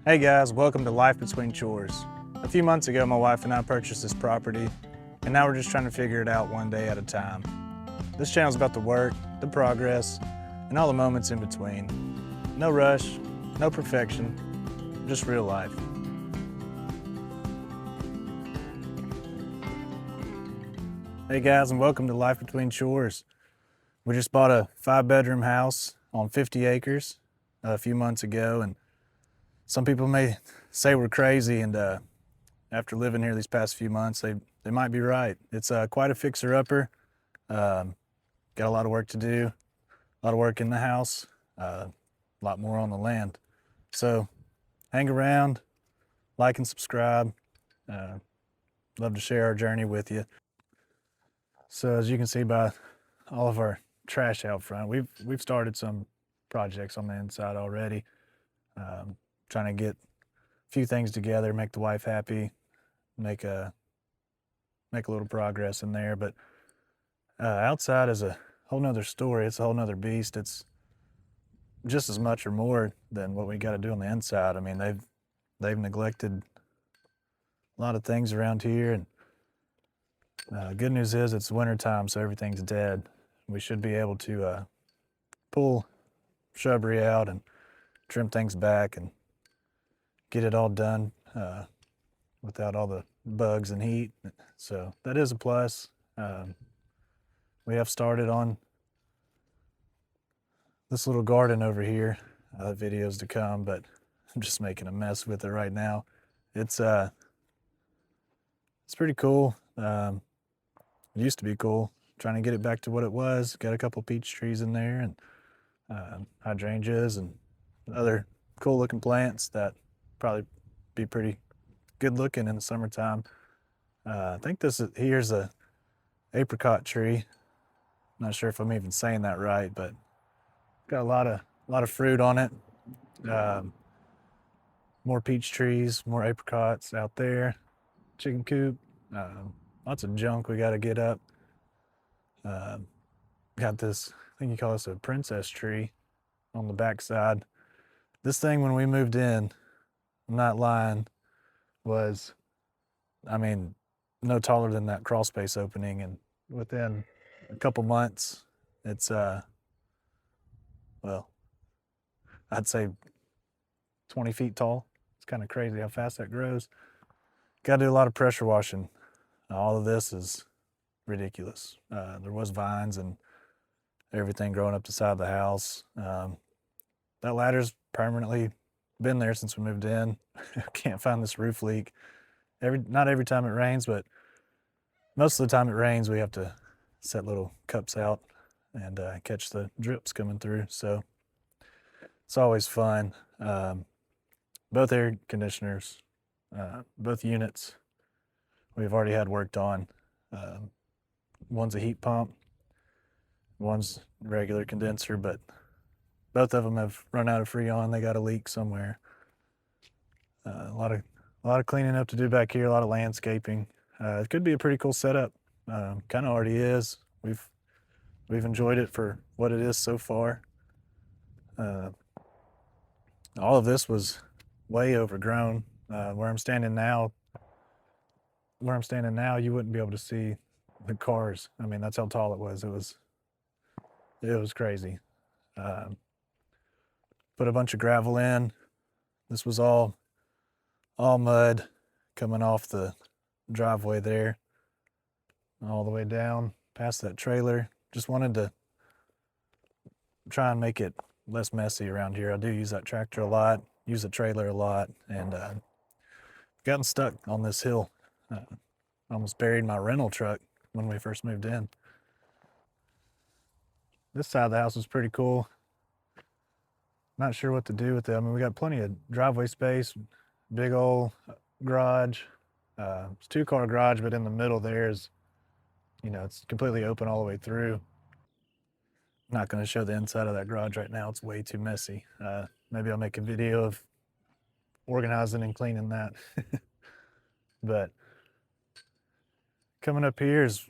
Hey guys, welcome to Life Between Chores. A few months ago, my wife and I purchased this property, and now we're just trying to figure it out one day at a time. This channel is about the work, the progress, and all the moments in between. No rush, no perfection, just real life. Hey guys, and welcome to Life Between Chores. We just bought a 5-bedroom house on 50 acres a few months ago, and some people may say we're crazy, and after living here these past few months, they might be right. It's quite a fixer-upper. Got a lot of work to do, a lot of work in the house, a lot more on the land. So hang around, like and subscribe. Love to share our journey with you. So as you can see by all of our trash out front, we've started some projects on the inside already. Trying to get a few things together, make the wife happy, make a little progress in there. But outside is a whole nother story. It's a whole nother beast. It's just as much or more than what we got to do on the inside. I mean, they've neglected a lot of things around here, and good news is it's winter time, so everything's dead. We should be able to pull shrubbery out and trim things back and get it all done without all the bugs and heat. So that is a plus. We have started on this little garden over here. Videos to come, but I'm just making a mess with it right now. It's pretty cool. It used to be cool. Trying to get it back to what it was. Got a couple peach trees in there and hydrangeas and other cool looking plants that probably be pretty good looking in the summertime. I think here's a apricot tree. Not sure if I'm even saying that right, but got a lot of fruit on it. More peach trees, more apricots out there. Chicken coop. Lots of junk we got to get up. Got this, I think you call this a princess tree on the backside. This thing, when we moved in, I'm not lying, was, I mean, no taller than that crawl space opening. And within a couple months, it's, well, I'd say 20 feet tall. It's kind of crazy how fast that grows. Got to do a lot of pressure washing. All of this is ridiculous. There was vines and everything growing up the side of the house. That ladder's permanently been there since we moved in. Can't find this roof leak. Not every time it rains, but most of the time it rains, we have to set little cups out and catch the drips coming through. So it's always fun. Both air conditioners, both units, we've already had worked on. One's a heat pump, one's regular condenser, but both of them have run out of Freon. They got a leak somewhere. A lot of cleaning up to do back here. A lot of landscaping. It could be a pretty cool setup. Kind of already is. We've enjoyed it for what it is so far. All of this was way overgrown. Where I'm standing now, you wouldn't be able to see the cars. I mean, that's how tall it was. It was crazy. Put a bunch of gravel in. This was all mud coming off the driveway there, all the way down past that trailer. Just wanted to try and make it less messy around here. I do use that tractor a lot, use the trailer a lot, and gotten stuck on this hill. Almost buried my rental truck when we first moved in. This side of the house was pretty cool. Not sure what to do with it. I mean, we got plenty of driveway space, big old garage. It's a 2-car garage, but in the middle there is, it's completely open all the way through. I'm not going to show the inside of that garage right now. It's way too messy. Maybe I'll make a video of organizing and cleaning that. But coming up here is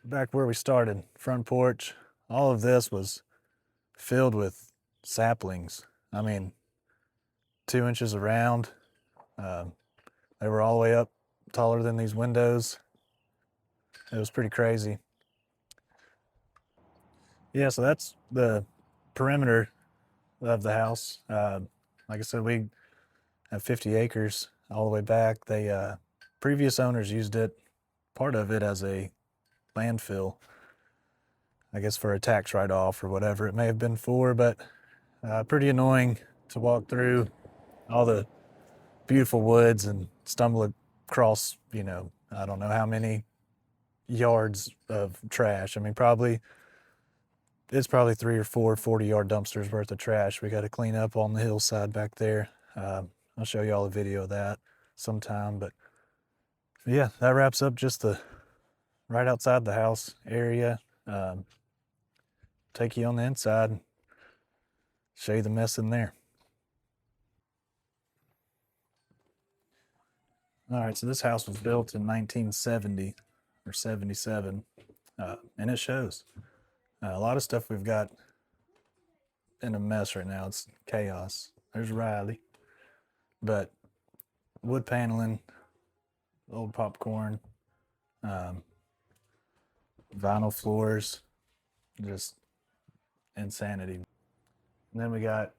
back where we started, front porch. All of this was filled with saplings. I mean, 2 inches around. They were all the way up, taller than these windows. It was pretty crazy. Yeah, so that's the perimeter of the house. Like I said, we have 50 acres all the way back. They previous owners used it, part of it, as a landfill, I guess for a tax write-off or whatever it may have been for, but pretty annoying to walk through all the beautiful woods and stumble across, I don't know how many yards of trash. I mean, it's probably 3 or 4 40-yard dumpsters worth of trash we got to clean up on the hillside back there. I'll show you all a video of that sometime, but yeah, that wraps up just the right outside the house area. Take you on the inside and show you the mess in there. All right, so this house was built in 1970 or 77, and it shows. A lot of stuff we've got in a mess right now. It's chaos. There's Riley. But wood paneling, old popcorn, vinyl floors, just insanity. And then we got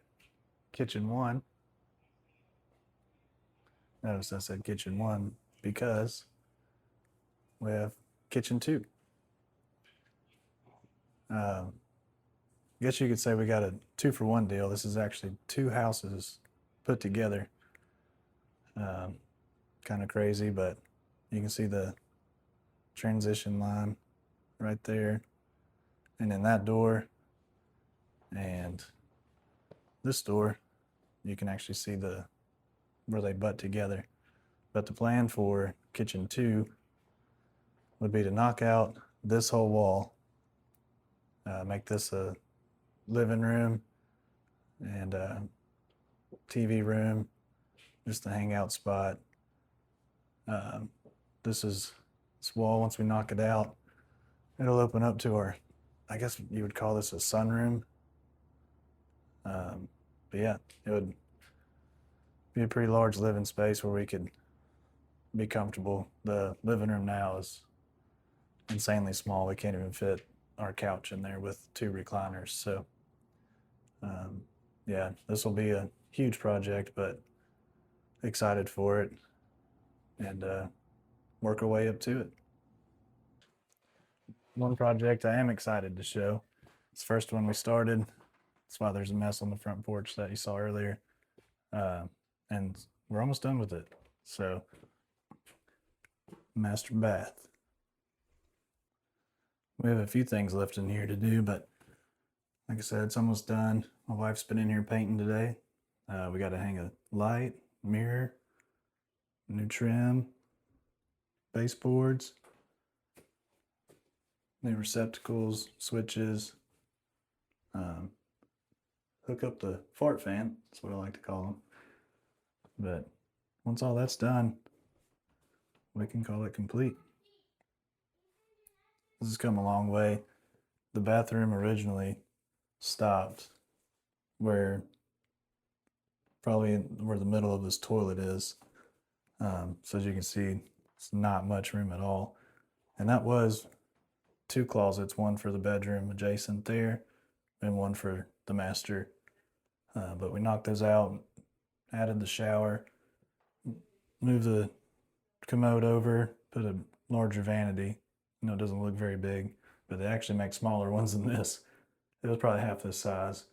kitchen one. Notice I said kitchen one because we have kitchen two. I guess you could say we got a 2-for-1 deal. This is actually 2 houses put together. Kind of crazy, but you can see the transition line right there, and then that door and this door, you can actually see where they butt together. But the plan for kitchen 2 would be to knock out this whole wall, make this a living room and a TV room, just a hangout spot. This wall, once we knock it out, it'll open up to our, I guess you would call this a sunroom. But yeah, it would be a pretty large living space where we could be comfortable. The living room now is insanely small. We can't even fit our couch in there with 2 recliners. So yeah, this will be a huge project, but excited for it and work our way up to it. One project I am excited to show. It's the first one we started. That's why there's a mess on the front porch that you saw earlier. And we're almost done with it. So, master bath. We have a few things left in here to do, but like I said, it's almost done. My wife's been in here painting today. We got to hang a light, mirror, new trim, baseboards, new receptacles, switches, hook up the fart fan. That's what I like to call them. But once all that's done, we can call it complete. This has come a long way. The bathroom originally stopped where the middle of this toilet is. So as you can see, it's not much room at all. And that was 2 closets, one for the bedroom adjacent there and one for the master. But we knocked those out, added the shower, moved the commode over, put a larger vanity. It doesn't look very big, but they actually make smaller ones than this. It was probably half this size.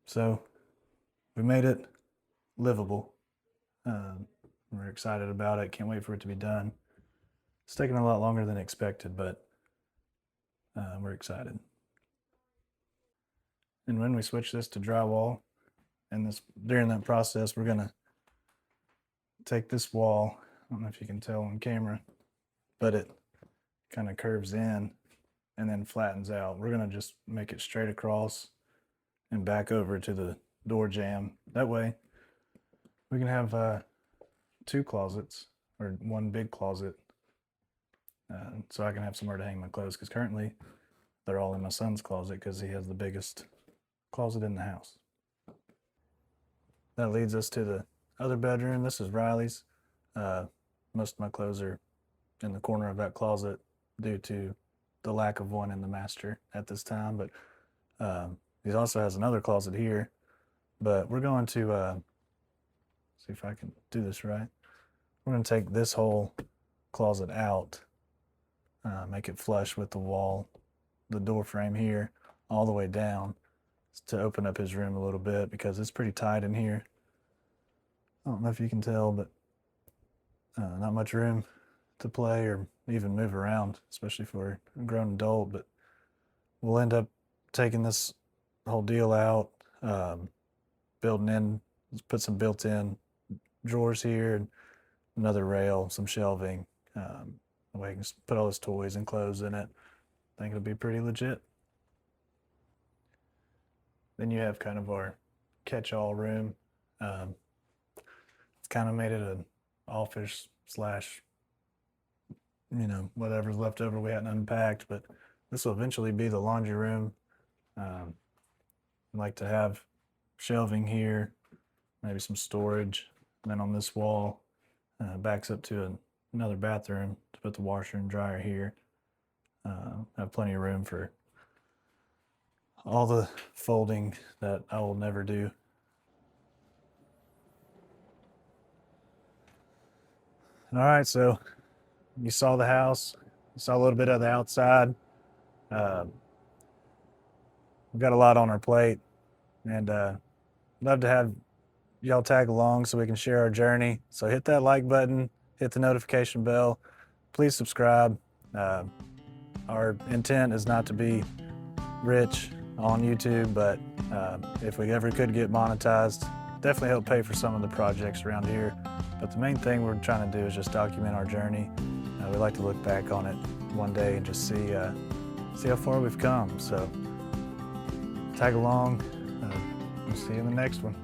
So we made it livable. We're excited about it. Can't wait for it to be done. It's taken a lot longer than expected, but we're excited. And when we switch this to drywall, and during that process, we're gonna take this wall. I don't know if you can tell on camera, but it kind of curves in and then flattens out. We're gonna just make it straight across and back over to the door jamb. That way, we can have 2 closets or 1 big closet, so I can have somewhere to hang my clothes. Because currently, they're all in my son's closet because he has the biggest closet in the house. that leads us to the other bedroom. This is Riley's. Most of my clothes are in the corner of that closet due to the lack of one in the master at this time. But he also has another closet here. But we're going to see if I can do this right. We're going to take this whole closet out, make it flush with the wall, the door frame here, all the way down to open up his room a little bit because it's pretty tight in here. I don't know if you can tell, but not much room to play or even move around, especially for a grown adult. But we'll end up taking this whole deal out, building in, put some built-in drawers here, and another rail, some shelving. We can put all his toys and clothes in it. I think it'll be pretty legit. Then you have kind of our catch-all room. It's kind of made it an office slash, whatever's left over we hadn't unpacked, but this will eventually be the laundry room. I like to have shelving here, maybe some storage. And then on this wall, backs up to another bathroom to put the washer and dryer here. Have plenty of room for all the folding that I will never do. All right, so you saw the house, you saw a little bit of the outside. We've got a lot on our plate, and love to have y'all tag along so we can share our journey. So hit that like button, hit the notification bell, please subscribe. Our intent is not to be rich on YouTube, but if we ever could get monetized, definitely help pay for some of the projects around here. But the main thing we're trying to do is just document our journey. We like to look back on it one day and just see how far we've come. So tag along. We'll see you in the next one.